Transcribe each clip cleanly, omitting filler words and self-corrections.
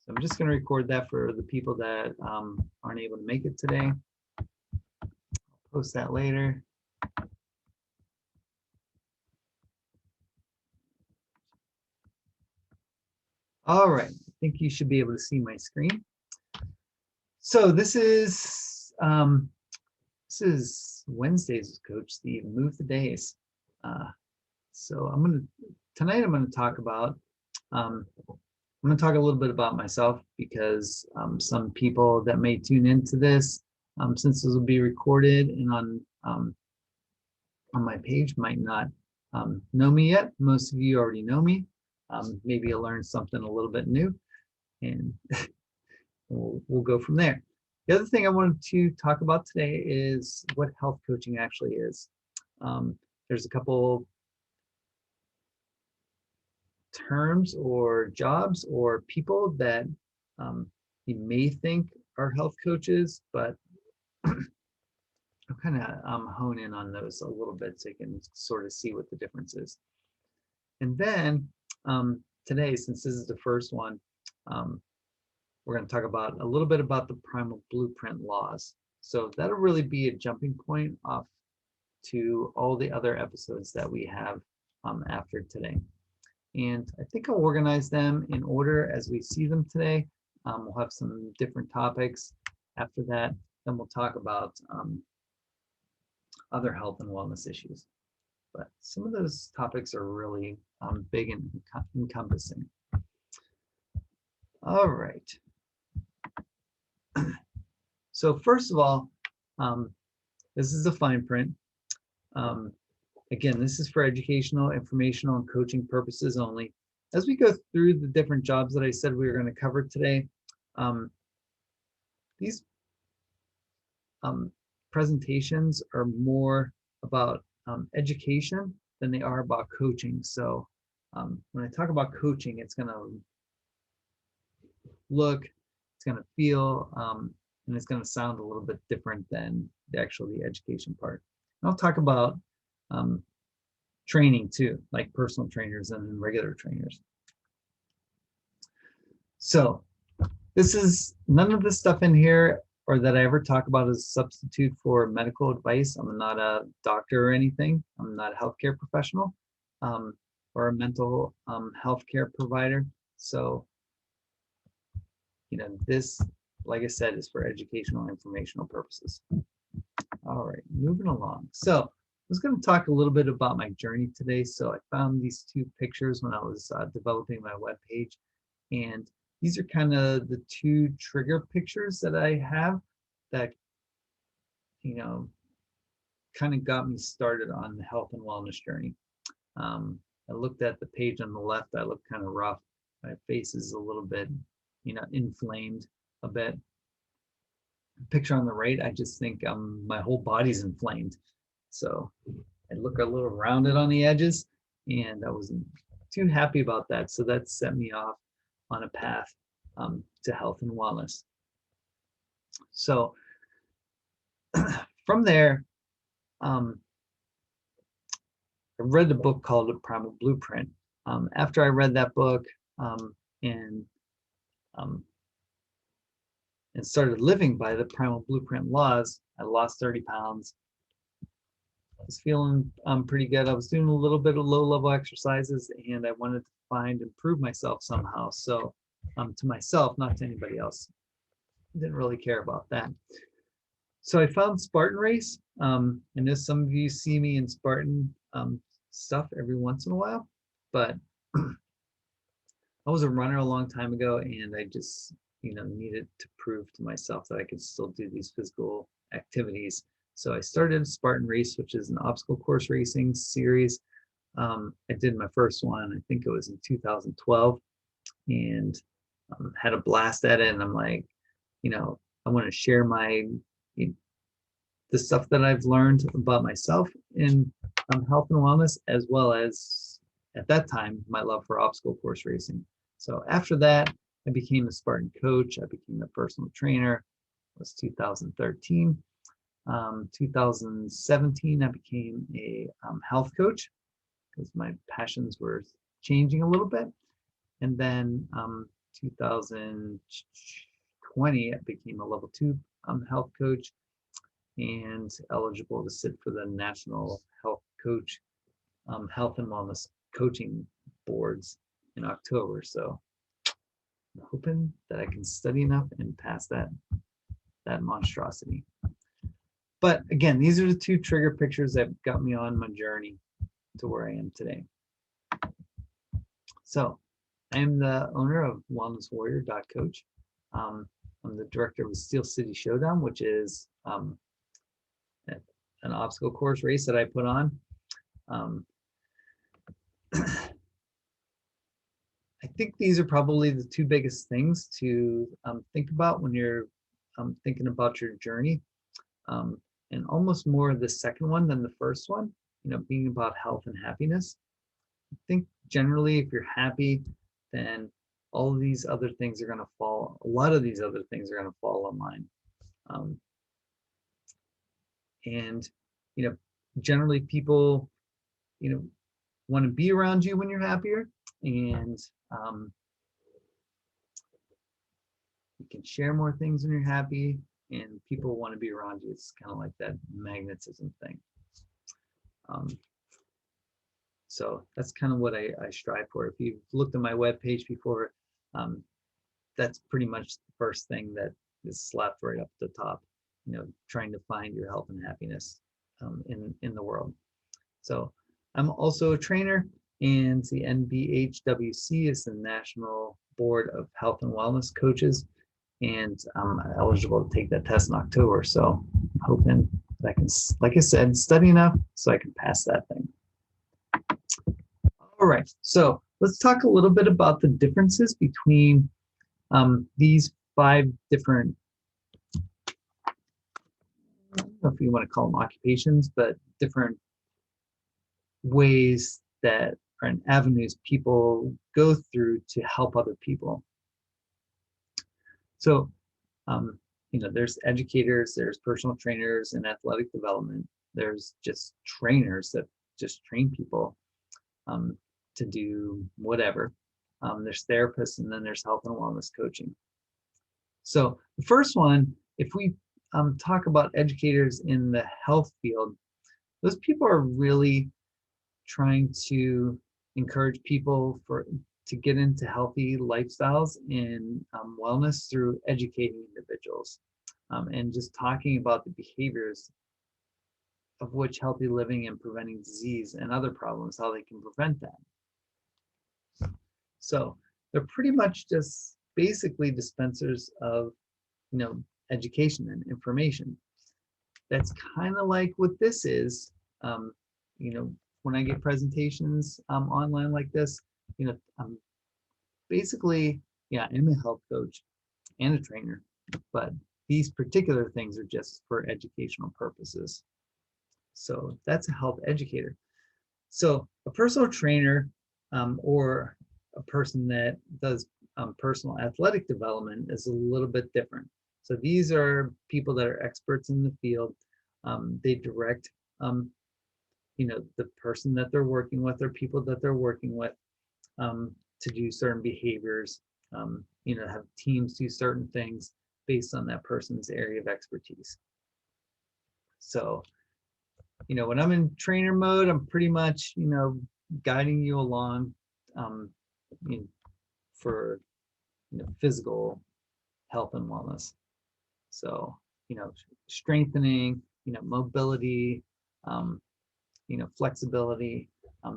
So I'm just going to record that for the people that aren't able to make it today. I'll post that later. All right, I think you should be able to see my screen. So this is Wednesdays with Coach Steve. Move the days. So tonight I'm gonna talk about I'm gonna talk a little bit about myself, because some people that may tune into this, since this will be recorded and on my page, might not know me yet. Most of you already know me. Maybe you'll learn something a little bit new, and we'll go from there. The other thing I wanted to talk about today is what health coaching actually is. There's a couple terms or jobs or people that you may think are health coaches, but I'll kind of hone in on those a little bit so you can sort of see what the difference is. And then today, since this is the first one, we're going to talk about a little bit about the Primal Blueprint Laws. So that'll really be a jumping point off to all the other episodes that we have after today. And I think I'll organize them in order as we see them today. We'll have some different topics after that. Then we'll talk about other health and wellness issues. But some of those topics are really big and encompassing. All right. So first of all, this is a fine print. Again, this is for educational, informational, and coaching purposes only. As we go through the different jobs that I said we were going to cover today, these presentations are more about education than they are about coaching. So when I talk about coaching, it's going to look, it's going to feel, and it's going to sound a little bit different than the education part. And I'll talk about training too, like personal trainers and regular trainers. So this is none of the stuff in here or that I ever talk about as a substitute for medical advice. I'm not a doctor or anything. I'm not a healthcare professional or a mental health care provider. So, this, like I said, is for educational and informational purposes. All right, moving along. So I was going to talk a little bit about my journey today. So I found these two pictures when I was developing my webpage, and these are kind of the two trigger pictures that I have that, kind of got me started on the health and wellness journey. I looked at the page on the left. I look kind of rough. My face is a little bit, inflamed a bit. Picture on the right, I just think my whole body's inflamed. So I look a little rounded on the edges, and I wasn't too happy about that. So that set me off on a path to health and wellness. So from there, I read a book called The Primal Blueprint. After I read that book and started living by the Primal Blueprint Laws, I lost 30 pounds. I was feeling pretty good. I was doing a little bit of low-level exercises, and I wanted to improve myself somehow. So to myself, not to anybody else. I didn't really care about that. So I found Spartan Race, and as some of you see me in Spartan stuff every once in a while, but I was a runner a long time ago, and I just needed to prove to myself that I could still do these physical activities. So I started Spartan Race, which is an obstacle course racing series. I did my first one, I think it was in 2012, and had a blast at it. And I'm like, I want to share the stuff that I've learned about myself in health and wellness, as well as at that time, my love for obstacle course racing. So after that, I became a Spartan coach. I became a personal trainer. It was 2013. 2017, I became a health coach because my passions were changing a little bit. And then 2020, I became a level 2 health coach and eligible to sit for the National Health Coach Health and Wellness Coaching Boards in October. So I'm hoping that I can study enough and pass that monstrosity. But again, these are the 2 trigger pictures that got me on my journey to where I am today. So I am the owner of wellnesswarrior.coach. I'm the director of the Steel City Showdown, which is an obstacle course race that I put on. I think these are probably the 2 biggest things to think about when you're thinking about your journey. And almost more the second one than the first one, being about health and happiness. I think generally if you're happy, then all of these other things are going to fall. A lot of these other things are going to fall in line. And generally people, want to be around you when you're happier, and you can share more things when you're happy, and people want to be around you. It's kind of like that magnetism thing. So that's kind of what I strive for. If you've looked at my webpage before, that's pretty much the first thing that is slapped right up at the top, trying to find your health and happiness in the world. So I'm also a trainer, and the NBHWC is the National Board of Health and Wellness Coaches, and I'm eligible to take that test in October. So I'm hoping that I can, like I said, study enough so I can pass that thing. All right, so let's talk a little bit about the differences between these 5 different, I don't know if you want to call them occupations, but different ways that are avenues people go through to help other people. So, there's educators, there's personal trainers in athletic development. There's just trainers that just train people to do whatever. There's therapists, and then there's health and wellness coaching. So the first one, if we talk about educators in the health field, those people are really trying to encourage people to get into healthy lifestyles and wellness through educating individuals and just talking about the behaviors of which healthy living and preventing disease and other problems, how they can prevent that. So they're pretty much just basically dispensers of, education and information. That's kind of like what this is. When I get presentations online like this, I'm basically, I'm a health coach and a trainer, but these particular things are just for educational purposes. So that's a health educator. So a personal trainer or a person that does personal athletic development is a little bit different. So these are people that are experts in the field. They direct, the person that they're working with or people that they're working with to do certain behaviors, have teams do certain things based on that person's area of expertise. So, when I'm in trainer mode, I'm pretty much, guiding you along for, physical health and wellness. So, strengthening, mobility, flexibility,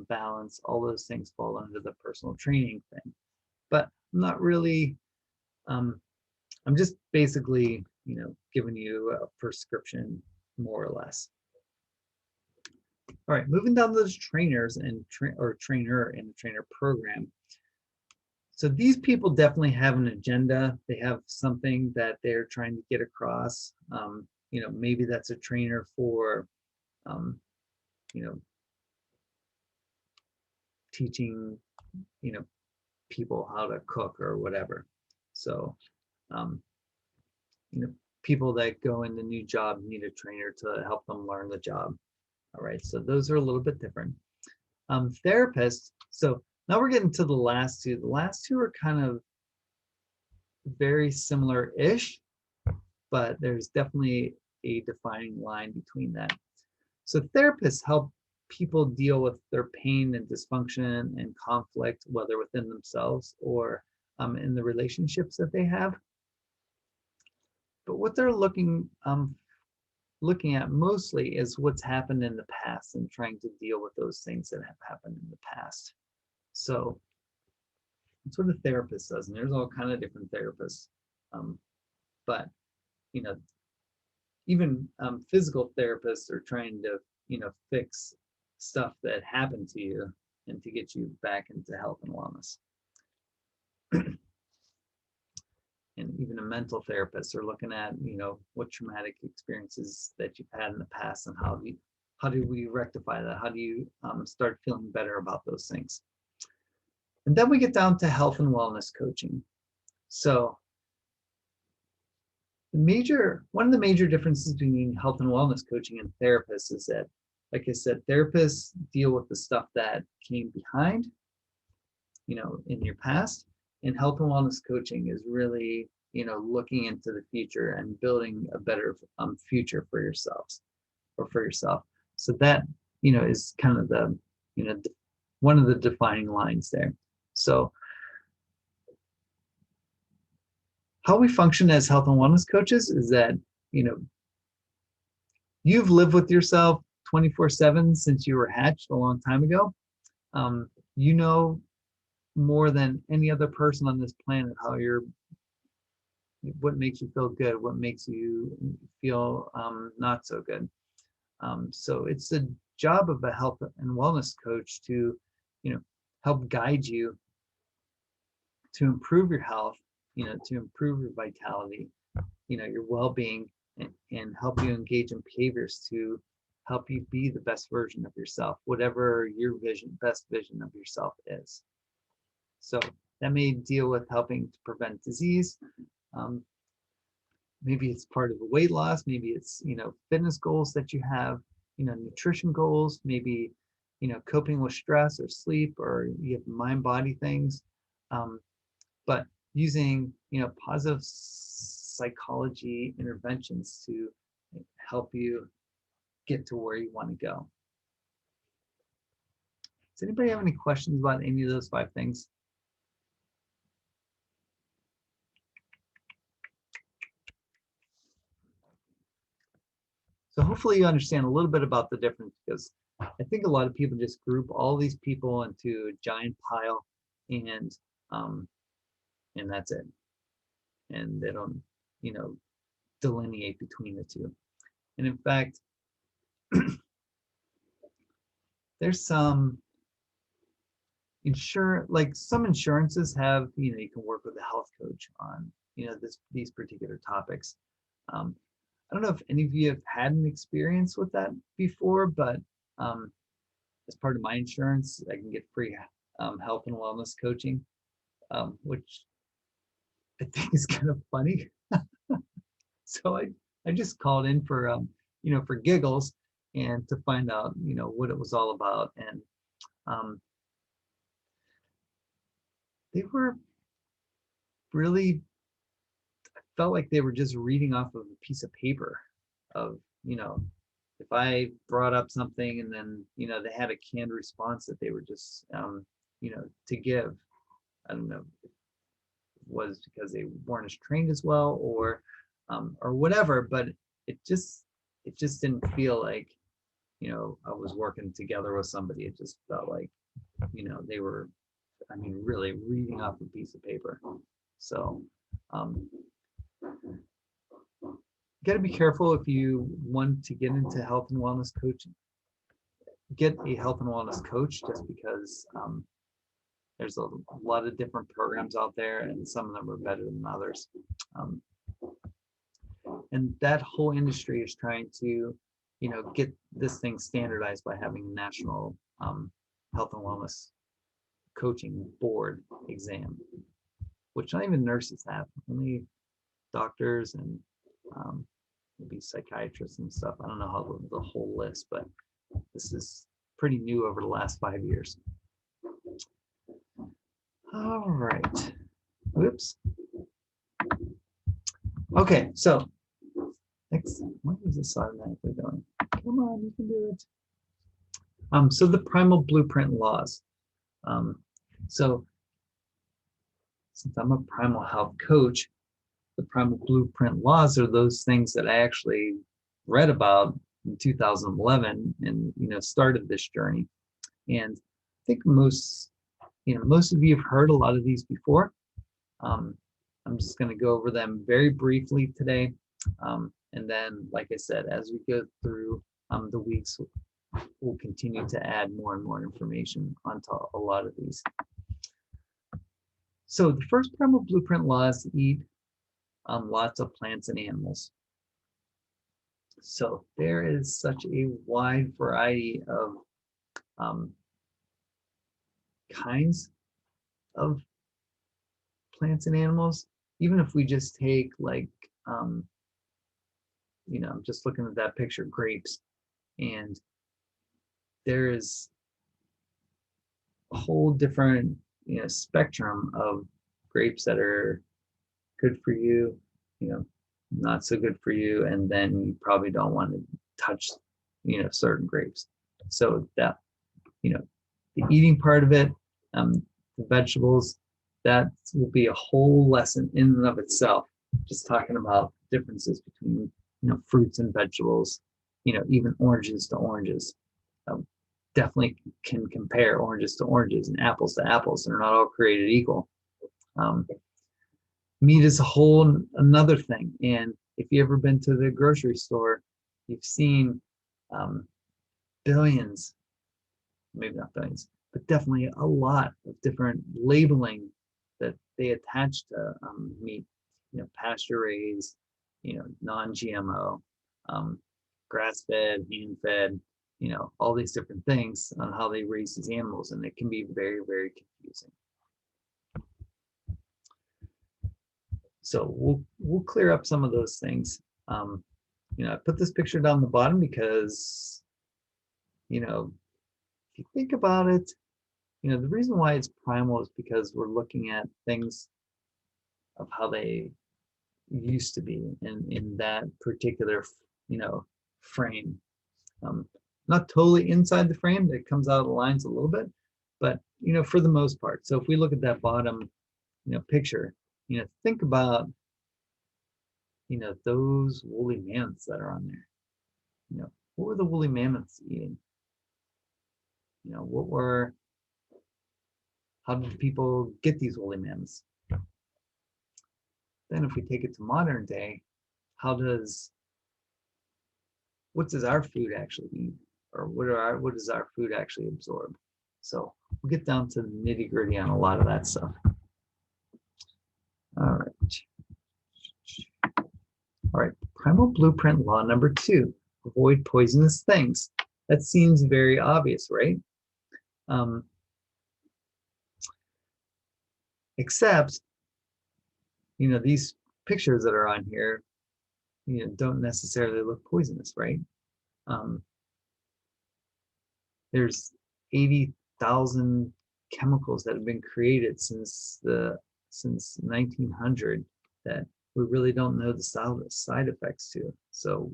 balance, all those things fall under the personal training thing. But I'm not really, I'm just basically, giving you a prescription more or less. All right, moving down to those trainers and trainer in the trainer program. So these people definitely have an agenda. They have something that they're trying to get across. Maybe that's a trainer for, teaching, people how to cook or whatever. So, people that go in the new job need a trainer to help them learn the job. All right, so those are a little bit different. Therapists, so now we're getting to the last two. The last two are kind of very similar-ish, but there's definitely a defining line between that. So therapists help people deal with their pain and dysfunction and conflict, whether within themselves or in the relationships that they have. But what they're looking at mostly is what's happened in the past and trying to deal with those things that have happened in the past. So that's what a therapist does, and there's all kind of different therapists. But you know, even physical therapists are trying to fix stuff that happened to you and to get you back into health and wellness. And even a mental therapist are looking at what traumatic experiences that you've had in the past and how do we rectify that? How do you start feeling better about those things? And then we get down to health and wellness coaching. So one of the major differences between health and wellness coaching and therapists is that, like I said, therapists deal with the stuff that came behind, in your past, and health and wellness coaching is really, looking into the future and building a better future for yourselves or for yourself. So that, is kind of the, one of the defining lines there. So how we function as health and wellness coaches is that, you've lived with yourself 24/7 since you were hatched a long time ago. You know more than any other person on this planet what makes you feel good, what makes you feel not so good. So it's the job of a health and wellness coach to, help guide you to improve your health, to improve your vitality, your well-being, and help you engage in behaviors to help you be the best version of yourself, whatever your best vision of yourself is. So that may deal with helping to prevent disease. Maybe it's part of a weight loss. Maybe it's, fitness goals that you have, nutrition goals, maybe, coping with stress or sleep, or you have mind-body things. But using, positive psychology interventions to help you get to where you want to go. Does anybody have any questions about any of those 5 things? So hopefully you understand a little bit about the difference, because I think a lot of people just group all these people into a giant pile, and that's it. And they don't, delineate between the two. And in fact, there's some some insurances have, you can work with a health coach on, these particular topics. I don't know if any of you have had an experience with that before, but as part of my insurance, I can get free health and wellness coaching, which I think is kind of funny. So I just called in for for giggles and to find out what it was all about, and they were really, I felt like they were just reading off of a piece of paper of if I brought up something and then they had a canned response that they were just to give. I don't know if it was because they weren't as trained as well or whatever, but it just didn't feel like I was working together with somebody. It just felt like they were, really reading off a piece of paper. So you got to be careful if you want to get into health and wellness coaching. Get a health and wellness coach, just because there's a lot of different programs out there, and some of them are better than others. And that whole industry is trying to, get this thing standardized by having a national health and wellness coaching board exam, which not even nurses have, only doctors and maybe psychiatrists and stuff. I don't know how the whole list, but this is pretty new over the last 5 years. All right. Whoops. Okay, so next, why is this automatically going? Come on, you can do it. So the Primal Blueprint Laws. Um, so since I'm a primal health coach, the Primal Blueprint Laws are those things that I actually read about in 2011 and started this journey. And I think most of you have heard a lot of these before. I'm just going to go over them very briefly today. And then, like I said, as we go through the weeks, we'll continue to add more and more information onto a lot of these. So the first Primal Blueprint law is to eat lots of plants and animals. So there is such a wide variety of kinds of plants and animals. Even if we just take like, I'm just looking at that picture, grapes, and there is a whole different spectrum of grapes that are good for you, not so good for you, and then you probably don't want to touch certain grapes. So that the eating part of it, the vegetables, that will be a whole lesson in and of itself, just talking about differences between fruits and vegetables, even oranges to oranges. Definitely can compare oranges to oranges and apples to apples. They're not all created equal. Meat is a whole another thing. And if you've ever been to the grocery store, you've seen billions, maybe not billions, but definitely a lot of different labeling that they attach to meat, pasture raised, non-GMO, grass-fed, hand-fed, all these different things on how they raise these animals, and it can be very, very confusing. So we'll clear up some of those things. I put this picture down the bottom because, if you think about it, the reason why it's primal is because we're looking at things of how they used to be in that particular, frame. Not totally inside the frame, that comes out of the lines a little bit, but for the most part. So if we look at that bottom picture, think about those woolly mammoths that are on there. What were the woolly mammoths eating? How did people get these woolly mammoths? Then if we take it to modern day, what does our food actually eat? Or what does our food actually absorb? So we'll get down to the nitty-gritty on a lot of that stuff. All right, Primal Blueprint Law number 2, avoid poisonous things. That seems very obvious, right? Except, these pictures that are on here, don't necessarily look poisonous, right? There's 80,000 chemicals that have been created since 1900 that we really don't know the side effects to. So,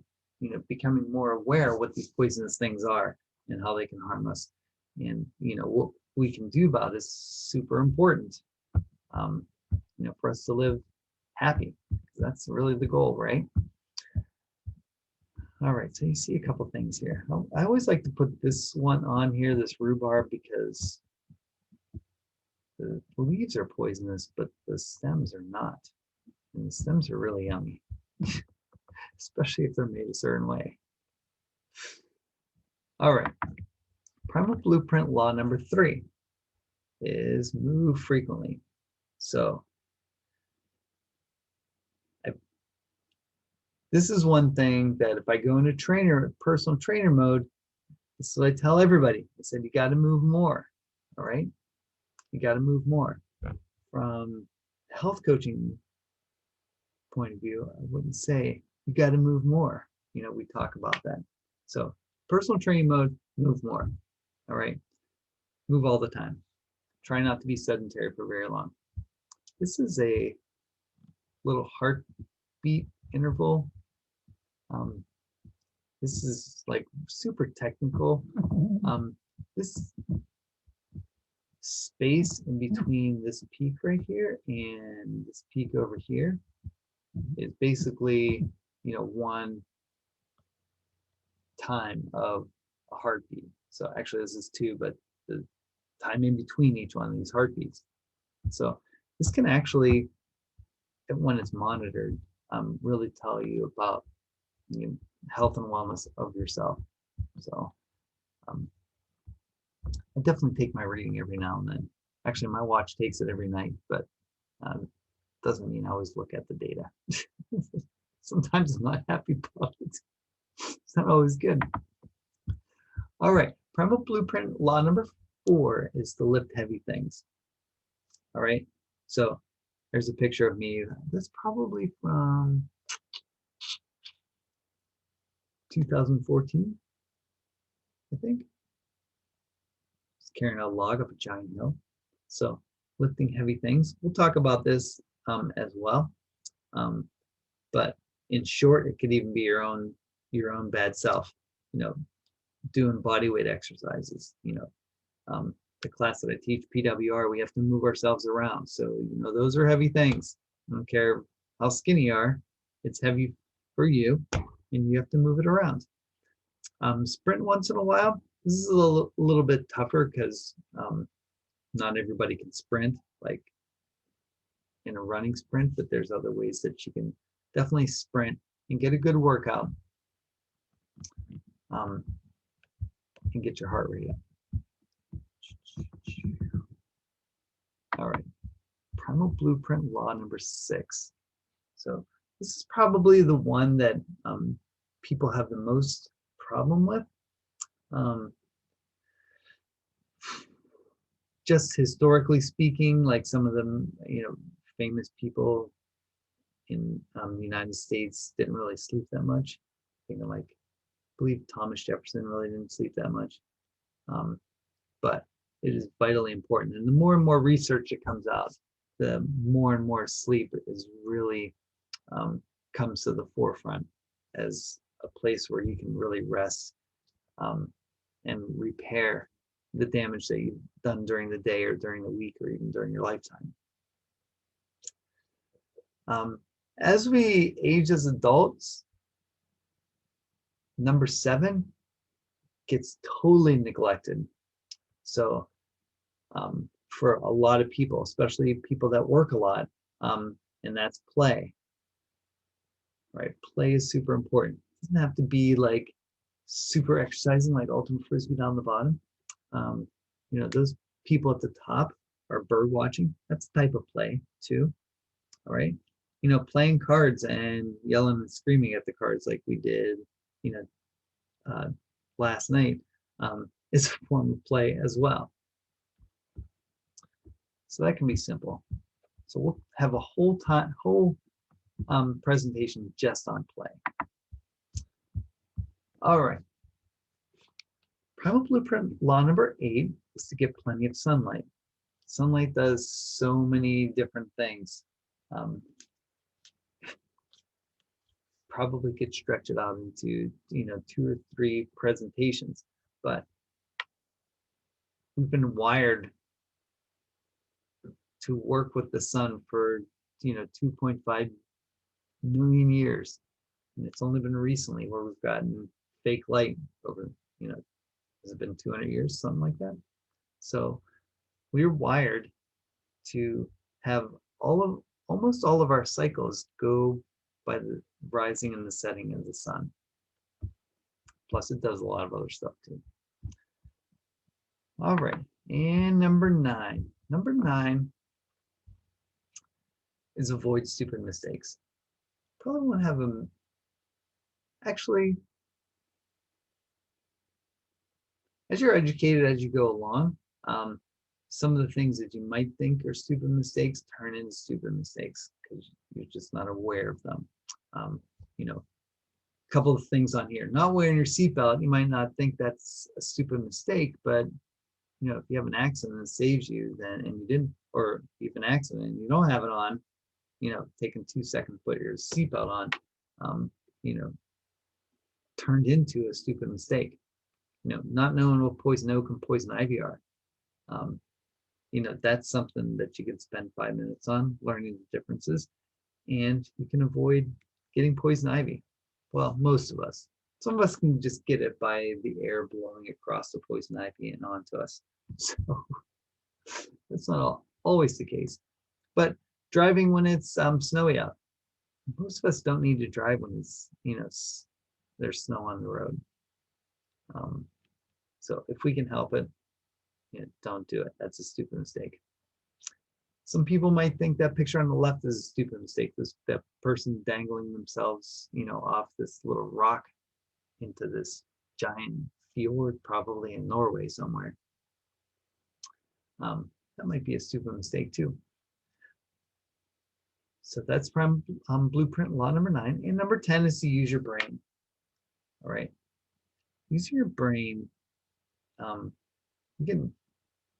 becoming more aware of what these poisonous things are and how they can harm us, and what we can do about it is super important. For us to live happy. That's really the goal, right? All right, so you see a couple things here. I always like to put this one on here, this rhubarb, because the leaves are poisonous, but the stems are not. And the stems are really yummy, especially if they're made a certain way. All right, Primal Blueprint Law number 3 is move frequently. So this is one thing that if I go into personal trainer mode, this is what I tell everybody. I said, you got to move more. All right. You got to move more. From health coaching point of view, I wouldn't say you got to move more. We talk about that. So personal training mode, move more. All right. Move all the time. Try not to be sedentary for very long. This is a little heart beat interval. This is like super technical. This space in between this peak right here and this peak over here is basically, one time of a heartbeat. So actually this is two, but the time in between each one of these heartbeats. So this can actually, when it's monitored, really tell you about health and wellness of yourself. So I definitely take my reading every now and then. Actually, my watch takes it every night, but doesn't mean I always look at the data. Sometimes I'm not happy about it. It's not always good. All right, Primal Blueprint Law number 4 is to lift heavy things. All right, so there's a picture of me. That's probably from 2014, I think. Just carrying a log up a giant hill. So lifting heavy things. We'll talk about this as well. But in short, it could even be your own bad self, doing body weight exercises. The class that I teach, PWR, we have to move ourselves around. So, those are heavy things. I don't care how skinny you are, it's heavy for you, and you have to move it around. Sprint once in a while. This is a little bit tougher because not everybody can sprint like in a running sprint, but there's other ways that you can definitely sprint and get a good workout and get your heart rate up. All right, Primal Blueprint Law number 6. So this is probably the one that people have the most problem with. Just historically speaking, like some of them, famous people in the United States didn't really sleep that much. I believe Thomas Jefferson really didn't sleep that much. But it is vitally important. And the more and more research that comes out, the more and more sleep is really comes to the forefront as a place where you can really rest and repair the damage that you've done during the day or during the week or even during your lifetime. As we age as adults, number 7 gets totally neglected. So for a lot of people, especially people that work a lot, and that's play. Right? Play is super important. It doesn't have to be like super exercising like ultimate frisbee down the bottom. Those people at the top are bird watching. That's a type of play too. All right. Playing cards and yelling and screaming at the cards like we did, last night is a form of play as well. So that can be simple. So we'll have a whole presentation just on play. All right. Primal Blueprint Law number 8 is to get plenty of sunlight. Sunlight does so many different things. Probably could stretch it out into 2 or 3 presentations, but we've been wired to work with the sun for 2.5 million years, and it's only been recently where we've gotten fake light over has it been 200 years, something like that? So we're wired to have almost all of our cycles go by the rising and the setting of the sun. Plus it does a lot of other stuff too. All right, and number 9. Number 9 is avoid stupid mistakes. Probably want to have them, actually, as you're educated as you go along, some of the things that you might think are stupid mistakes turn into stupid mistakes because you're just not aware of them. A couple of things on here. Not wearing your seatbelt, you might not think that's a stupid mistake, but if you have an accident that saves you, then and you didn't, or if you have an accident and you don't have it on, taking 2 seconds to put your seatbelt on, you know, turned into a stupid mistake. Not knowing what poison oak and poison ivy are. That's something that you can spend 5 minutes on learning the differences, and you can avoid getting poison ivy. Well, most of us. Some of us can just get it by the air blowing across the poison ivy and onto us. So that's not always the case. But driving when it's snowy out, most of us don't need to drive when it's there's snow on the road. So if we can help it, don't do it. That's a stupid mistake. Some people might think that picture on the left is a stupid mistake. That person dangling themselves, off this little rock into this giant fjord, probably in Norway somewhere. That might be a stupid mistake too. So that's from Blueprint Law number 9. And number 10 is to use your brain. All right. Use your brain. You can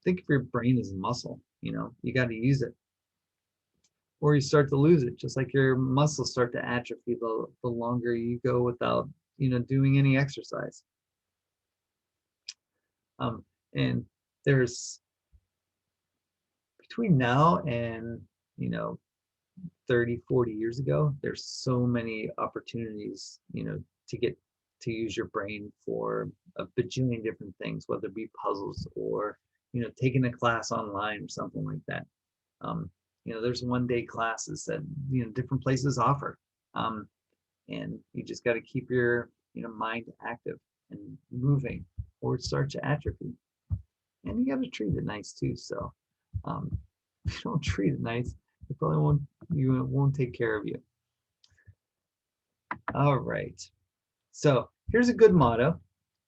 think of your brain as a muscle. You got to use it, or you start to lose it, just like your muscles start to atrophy the longer you go without doing any exercise. And there's, between now and 30, 40 years ago, there's so many opportunities to use your brain for a bajillion different things, whether it be puzzles or taking a class online or something like that. There's one-day classes that different places offer, and you just got to keep your mind active and moving, or it starts to atrophy. And you got to treat it nice too. So if you don't treat it nice, it probably won't take care of you. All right. So here's a good motto.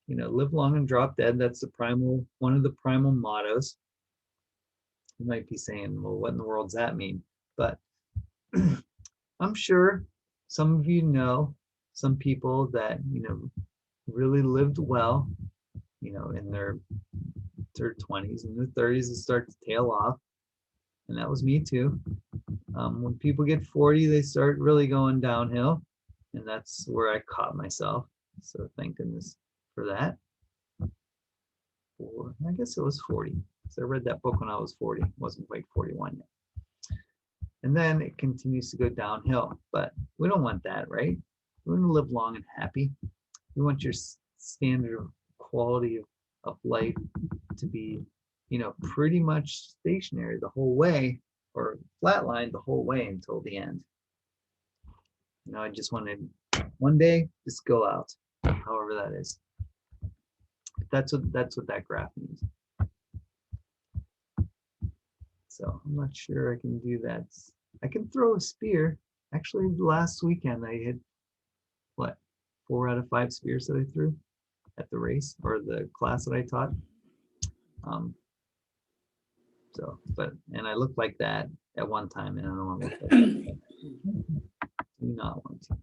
Live long and drop dead. That's one of the primal mottos. You might be saying, well, what in the world does that mean? But I'm sure some of you know some people that, really lived well, in their 20s and their 30s and start to tail off. And that was me too. When people get 40, they start really going downhill. And that's where I caught myself. So thank goodness for that. Or I guess it was 40. So I read that book when I was 40. Wasn't quite 41 yet. And then it continues to go downhill. But we don't want that, right? We want to live long and happy. We want your standard of quality of life to be, pretty much stationary the whole way, or flatlined the whole way until the end. I just wanted one day just go out, however that is. That's what that graph means. So I'm not sure I can do that. I can throw a spear. Actually, last weekend I hit 4 out of 5 spears that I threw at the race or the class that I taught. And I looked like that at one time, and I don't want to look like that. Do not want to.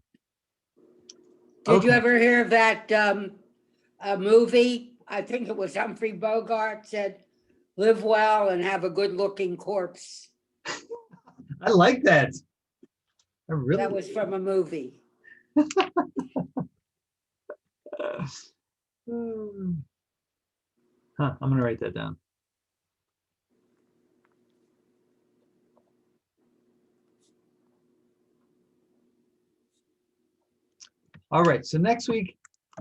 Did you ever hear of that a movie? I think it was Humphrey Bogart said, "Live well and have a good-looking corpse." I like that. That was from a movie. I'm gonna write that down. All right, so next week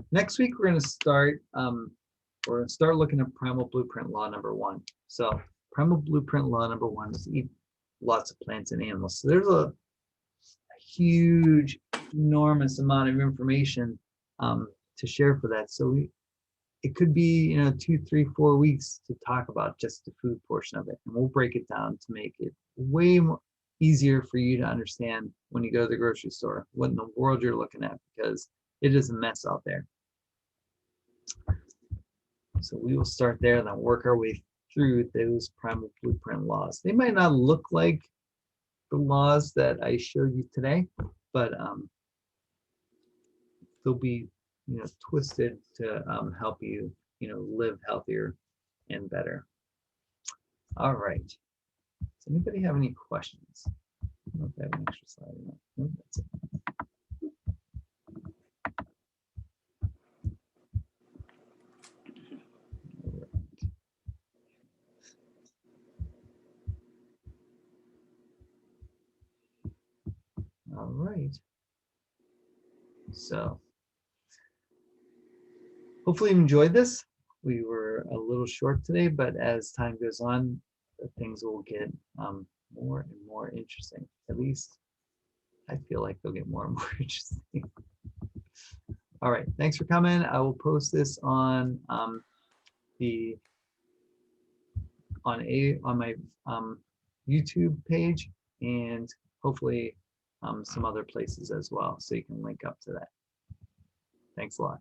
we're gonna start looking at Primal Blueprint Law number 1. So Primal Blueprint Law number 1 is eat lots of plants and animals. So there's a huge, enormous amount of information to share for that. So it could be 2, 3, 4 weeks to talk about just the food portion of it, and we'll break it down to make it way more easier for you to understand when you go to the grocery store what in the world you're looking at, because it is a mess out there. So we will start there and then work our way through those Primal Blueprint laws. They might not look like the laws that I showed you today, but they'll be twisted to help you live healthier and better. All right. Does anybody have any questions? I don't know if I have an extra slide or not. Nope, that's it. All right. So hopefully you enjoyed this. We were a little short today, but as time goes on, things will get more and more interesting. At least I feel like they'll get more and more interesting. All right, thanks for coming. I will post this on the on my YouTube page and hopefully some other places as well, so you can link up to that. Thanks a lot.